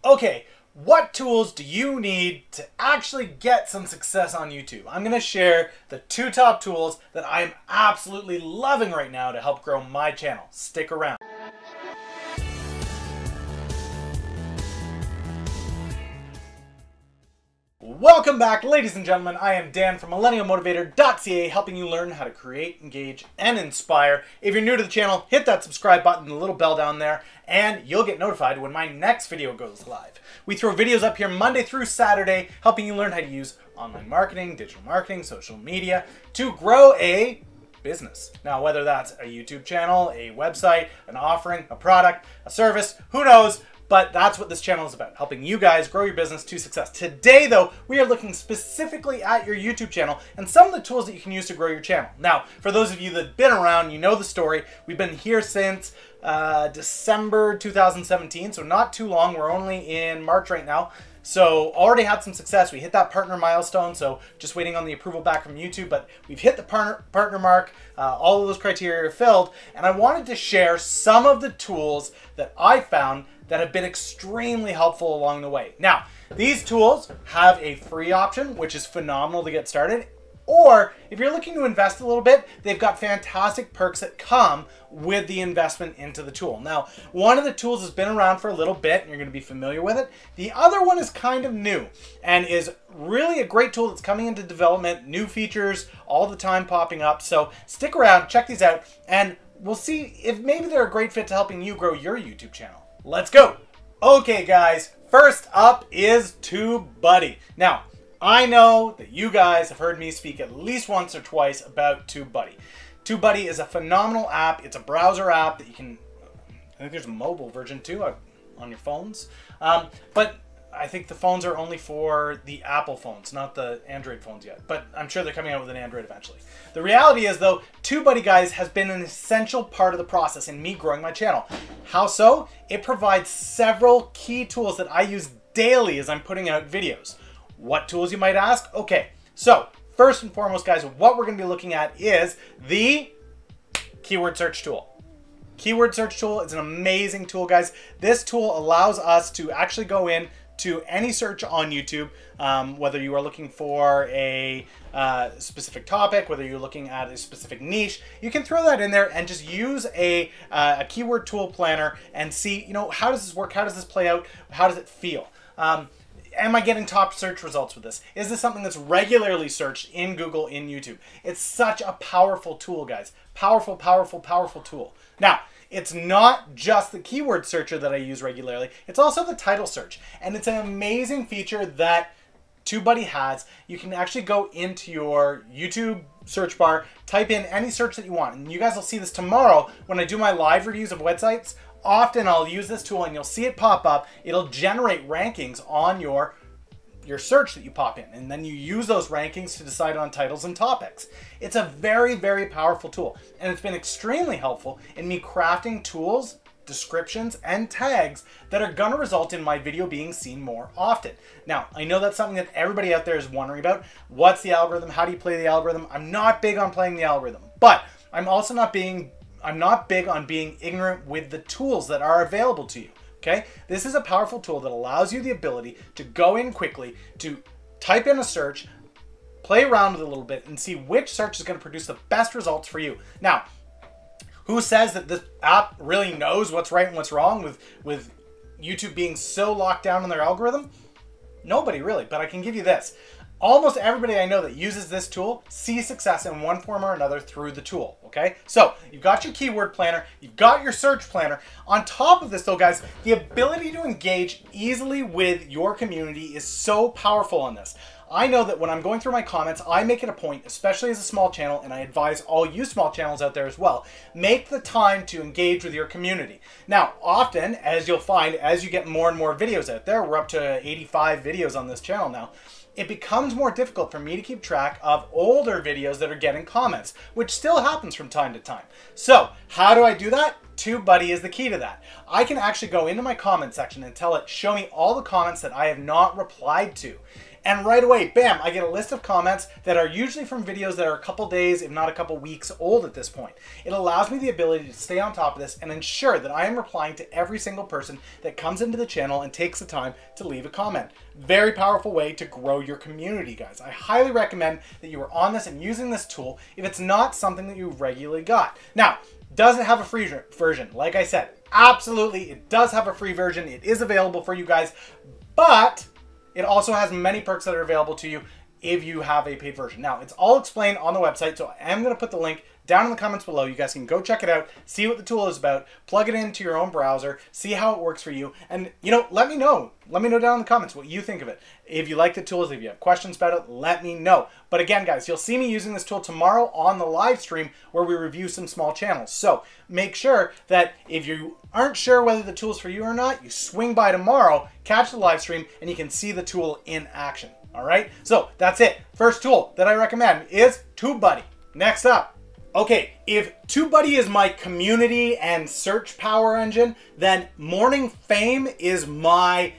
Okay, what tools do you need to actually get some success on YouTube? I'm going to share the 2 top tools that I'm absolutely loving right now to help grow my channel. Stick around. Welcome back, ladies and gentlemen. I am Dan from MillennialMotivator.ca, helping you learn how to create, engage, and inspire. If you're new to the channel, hit that subscribe button, the little bell down there, and you'll get notified when my next video goes live. We throw videos up here Monday through Saturday, helping you learn how to use online marketing, digital marketing, social media to grow a business. Now, whether that's a YouTube channel, a website, an offering, a product, a service, who knows? But that's what this channel is about, helping you guys grow your business to success. Today, though, we are looking specifically at your YouTube channel and some of the tools that you can use to grow your channel. Now, for those of you that have been around, you know the story. We've been here since December 2017, so not too long. We're only in March right now. So already had some success. We hit that partner milestone, so just waiting on the approval back from YouTube, but we've hit the partner mark. All of those criteria are filled, and I wanted to share some of the tools that I found that have been extremely helpful along the way. Now, these tools have a free option, which is phenomenal to get started. Or if you're looking to invest a little bit, they've got fantastic perks that come with the investment into the tool. Now, one of the tools has been around for a little bit and you're going to be familiar with it. The other one is kind of new and is really a great tool that's coming into development, new features all the time popping up. So stick around, check these out, and we'll see if maybe they're a great fit to helping you grow your YouTube channel. Let's go. Okay, guys, first up is TubeBuddy. Now, I know that you guys have heard me speak at least once or twice about TubeBuddy. TubeBuddy is a phenomenal app. It's a browser app that you can, I think there's a mobile version too on your phones. But I think the phones are only for the Apple phones, not the Android phones yet. But I'm sure they're coming out with an Android eventually. The reality is, though, TubeBuddy, guys, has been an essential part of the process in me growing my channel. How so? It provides several key tools that I use daily as I'm putting out videos. What tools, you might ask? Okay, so first and foremost, guys, what we're going to be looking at is the keyword search tool. Keyword search tool is an amazing tool, guys. This tool allows us to actually go in to any search on YouTube, whether you are looking for a specific topic, whether you're looking at a specific niche, you can throw that in there and just use a keyword tool planner and see, you know, how does this work? How does this play out? How does it feel? Am I getting top search results with this? Is this something that's regularly searched in Google, in YouTube? It's such a powerful tool, guys. Powerful, powerful, powerful tool. Now, it's not just the keyword searcher that I use regularly. It's also the title search. And it's an amazing feature that TubeBuddy has. You can actually go into your YouTube search bar, type in any search that you want. And you guys will see this tomorrow when I do my live reviews of websites. Often I'll use this tool and you'll see it pop up. It'll generate rankings on your search that you pop in, and then you use those rankings to decide on titles and topics. It's a very, very powerful tool, and it's been extremely helpful in me crafting tools, descriptions, and tags that are gonna result in my video being seen more often. Now, I know that's something that everybody out there is wondering about. What's the algorithm? How do you play the algorithm? I'm not big on playing the algorithm, but I'm also not big on being ignorant with the tools that are available to you. Okay, this is a powerful tool that allows you the ability to go in quickly, to type in a search, play around with it a little bit, and see which search is going to produce the best results for you. Now, who says that this app really knows what's right and what's wrong with YouTube being so locked down on their algorithm? Nobody really, but I can give you this. Almost everybody I know that uses this tool sees success in one form or another through the tool, okay? So you've got your keyword planner, you've got your search planner. On top of this though, guys, the ability to engage easily with your community is so powerful on this. I know that when I'm going through my comments, I make it a point, especially as a small channel, and I advise all you small channels out there as well, make the time to engage with your community. Now, often, as you'll find, as you get more and more videos out there, we're up to 85 videos on this channel now, it becomes more difficult for me to keep track of older videos that are getting comments, which still happens from time to time. So how do I do that? TubeBuddy is the key to that. I can actually go into my comment section and tell it, show me all the comments that I have not replied to. And right away, bam, I get a list of comments that are usually from videos that are a couple days, if not a couple weeks old at this point. It allows me the ability to stay on top of this and ensure that I am replying to every single person that comes into the channel and takes the time to leave a comment. Very powerful way to grow your community, guys. I highly recommend that you are on this and using this tool if it's not something that you regularly got. Now, does it have a free version? Like I said, absolutely, it does have a free version. It is available for you guys, but it also has many perks that are available to you if you have a paid version. Now, it's all explained on the website, so I am going to put the link down in the comments below. You guys can go check it out, see what the tool is about, plug it into your own browser, see how it works for you, and, you know, let me know. Let me know down in the comments what you think of it. If you like the tools, if you have questions about it, let me know. But again, guys, you'll see me using this tool tomorrow on the live stream where we review some small channels. So make sure that if you aren't sure whether the tool is for you or not, you swing by tomorrow, catch the live stream, and you can see the tool in action. All right, so that's it. First tool that I recommend is TubeBuddy. Next up. Okay, if TubeBuddy is my community and search power engine, then Morning Fame is my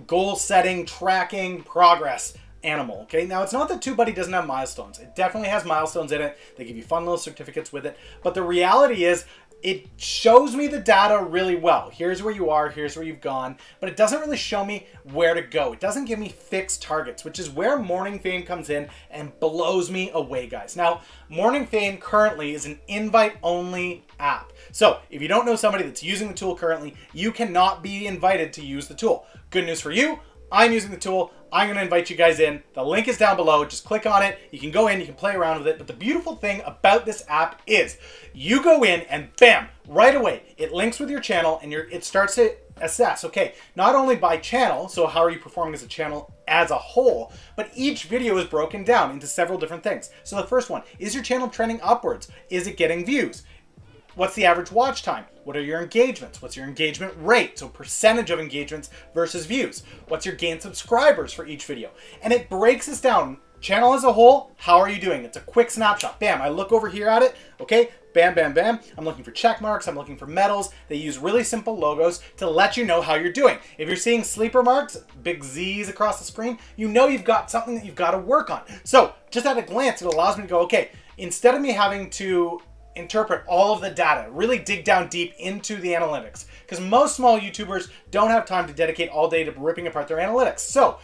goal setting, tracking, progress animal. Okay, now it's not that TubeBuddy doesn't have milestones. It definitely has milestones in it. They give you fun little certificates with it. But the reality is, it shows me the data really well. Here's where you are, here's where you've gone, but it doesn't really show me where to go. It doesn't give me fixed targets, which is where Morning Fame comes in and blows me away, guys. Now, Morning Fame currently is an invite-only app. So if you don't know somebody that's using the tool currently, you cannot be invited to use the tool. Good news for you, I'm using the tool. I'm going to invite you guys in. The link is down below. Just click on it. You can go in, you can play around with it. But the beautiful thing about this app is you go in and bam, right away, it links with your channel and it starts to assess, okay, not only by channel, so how are you performing as a channel as a whole, but each video is broken down into several different things. So the first one, is your channel trending upwards? Is it getting views? What's the average watch time? What are your engagements? What's your engagement rate? So percentage of engagements versus views. What's your gained subscribers for each video? And it breaks this down. Channel as a whole, how are you doing? It's a quick snapshot. Bam, I look over here at it. Okay, bam, bam, bam. I'm looking for check marks. I'm looking for medals. They use really simple logos to let you know how you're doing. If you're seeing sleeper marks, big Z's across the screen, you know you've got something that you've got to work on. So just at a glance, it allows me to go, okay, instead of me having to interpret all of the data, really dig down deep into the analytics, because most small YouTubers don't have time to dedicate all day to ripping apart their analytics. So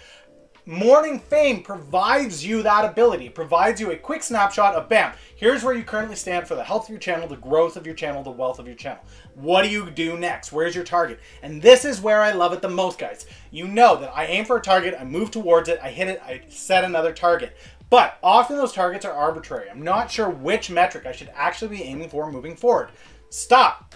Morning Fame provides you that ability. It provides you a quick snapshot of bam, here's where you currently stand for the health of your channel, the growth of your channel, the wealth of your channel. What do you do next? Where's your target? And this is where I love it the most, guys. You know that I aim for a target, I move towards it, I hit it, I set another target. But often those targets are arbitrary. I'm not sure which metric I should actually be aiming for moving forward. Stop.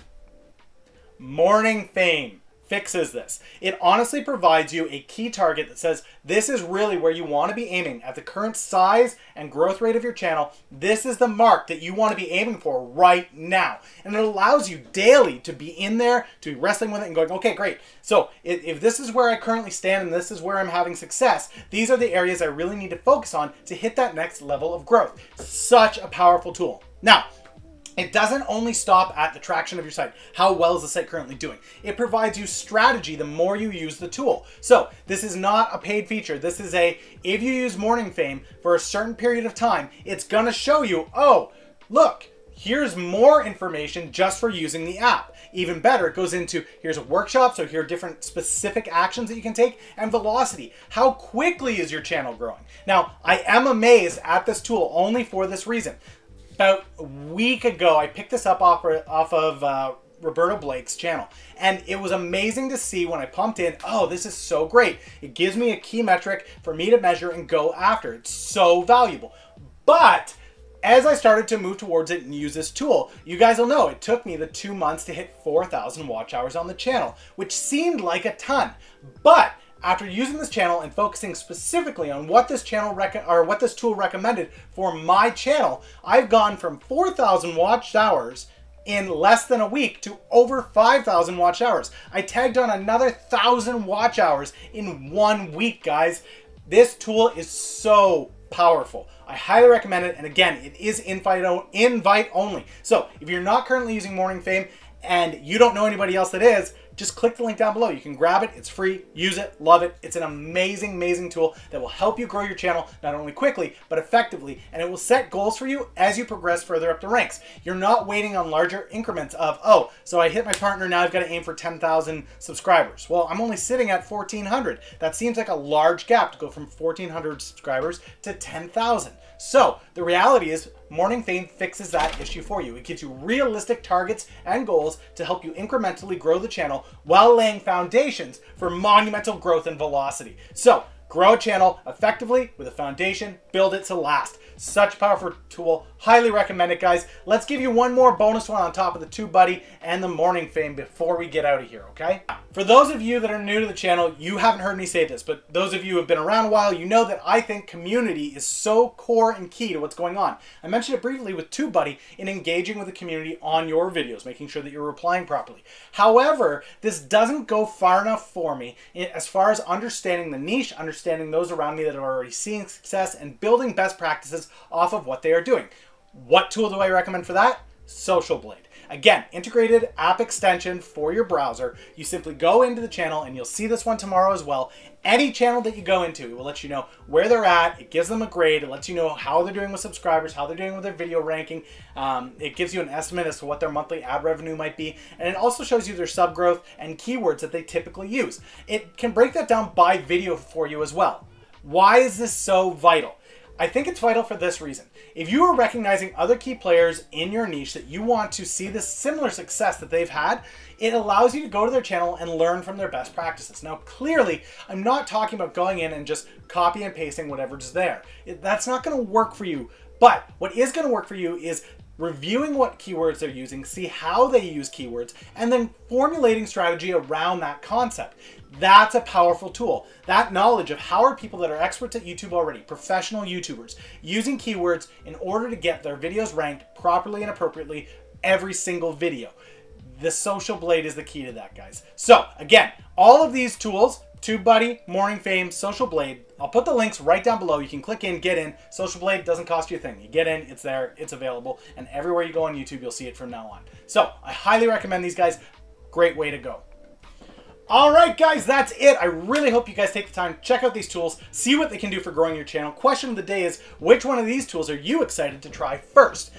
Morning Fame fixes this. It honestly provides you a key target that says this is really where you want to be aiming at the current size and growth rate of your channel. This is the mark that you want to be aiming for right now. And it allows you daily to be in there, to be wrestling with it and going, okay, great. So if this is where I currently stand and this is where I'm having success, these are the areas I really need to focus on to hit that next level of growth. Such a powerful tool. Now, it doesn't only stop at the traction of your site. How well is the site currently doing? It provides you strategy the more you use the tool. So this is not a paid feature. This is if you use Morning Fame for a certain period of time, it's gonna show you, oh, look, here's more information just for using the app. Even better, it goes into, here's a workshop, so here are different specific actions that you can take, and velocity. How quickly is your channel growing? Now, I am amazed at this tool only for this reason. About a week ago, I picked this up off of Roberto Blake's channel, and it was amazing to see when I pumped in, oh, this is so great. It gives me a key metric for me to measure and go after. It's so valuable. But as I started to move towards it and use this tool, you guys will know it took me the 2 months to hit 4,000 watch hours on the channel, which seemed like a ton. But after using this channel and focusing specifically on what this channel what this tool recommended for my channel, I've gone from 4,000 watched hours in less than a week to over 5,000 watch hours. I tagged on another 1,000 watch hours in 1 week, guys. This tool is so powerful. I highly recommend it. And again, it is invite only. So if you're not currently using Morning Fame and you don't know anybody else that is, just click the link down below. You can grab it. It's free. Use it. Love it. It's an amazing, amazing tool that will help you grow your channel not only quickly, but effectively. And it will set goals for you as you progress further up the ranks. You're not waiting on larger increments of, oh, so I hit my partner, now I've got to aim for 10,000 subscribers. Well, I'm only sitting at 1,400. That seems like a large gap to go from 1,400 subscribers to 10,000. So the reality is Morning Fame fixes that issue for you. It gives you realistic targets and goals to help you incrementally grow the channel while laying foundations for monumental growth and velocity. So grow a channel effectively with a foundation, build it to last. Such a powerful tool. Highly recommend it, guys. Let's give you one more bonus one on top of the TubeBuddy and the Morning Fame before we get out of here, okay? For those of you that are new to the channel, you haven't heard me say this, but those of you who have been around a while, you know that I think community is so core and key to what's going on. I mentioned it briefly with TubeBuddy in engaging with the community on your videos, making sure that you're replying properly. However, this doesn't go far enough for me as far as understanding the niche, understanding those around me that are already seeing success, and building best practices off of what they are doing. What tool do I recommend for that? Social Blade. Again, integrated app extension for your browser. You simply go into the channel, and you'll see this one tomorrow as well. Any channel that you go into, it will let you know where they're at. It gives them a grade. It lets you know how they're doing with subscribers, how they're doing with their video ranking. It gives you an estimate as to what their monthly ad revenue might be. And it also shows you their sub growth and keywords that they typically use. It can break that down by video for you as well. Why is this so vital? I think it's vital for this reason. If you are recognizing other key players in your niche that you want to see this similar success that they've had, it allows you to go to their channel and learn from their best practices. Now, clearly, I'm not talking about going in and just copy and pasting whatever's there. That's not going to work for you. But what is going to work for you is reviewing what keywords they're using, see how they use keywords, and then formulating strategy around that concept. That's a powerful tool. That knowledge of how are people that are experts at YouTube already, professional YouTubers, using keywords in order to get their videos ranked properly and appropriately every single video. The Social Blade is the key to that, guys. So again, all of these tools, TubeBuddy, Morning Fame, Social Blade, I'll put the links right down below. You can click in, get in. Social Blade doesn't cost you a thing. You get in, it's there, it's available, and everywhere you go on YouTube, you'll see it from now on. So I highly recommend these guys. Great way to go. All right, guys, that's it. I really hope you guys take the time to check out these tools, see what they can do for growing your channel. Question of the day is, which one of these tools are you excited to try first?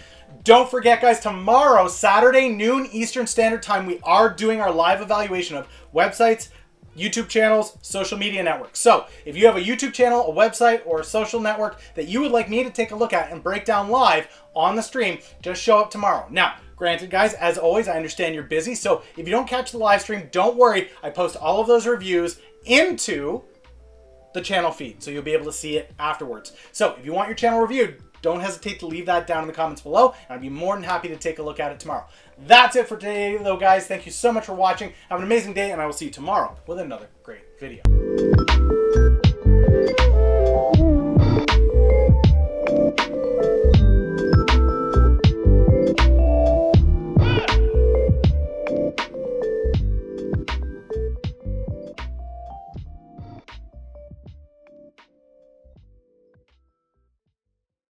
Don't forget, guys, tomorrow, Saturday, noon Eastern Standard Time, we are doing our live evaluation of websites, YouTube channels, social media networks. So if you have a YouTube channel, a website, or a social network that you would like me to take a look at and break down live on the stream, just show up tomorrow. Now, granted, guys, as always, I understand you're busy, so if you don't catch the live stream, don't worry. I post all of those reviews into the channel feed, so you'll be able to see it afterwards. So if you want your channel reviewed, don't hesitate to leave that down in the comments below, and I'd be more than happy to take a look at it tomorrow. That's it for today, though, guys. Thank you so much for watching. Have an amazing day, and I will see you tomorrow with another great video.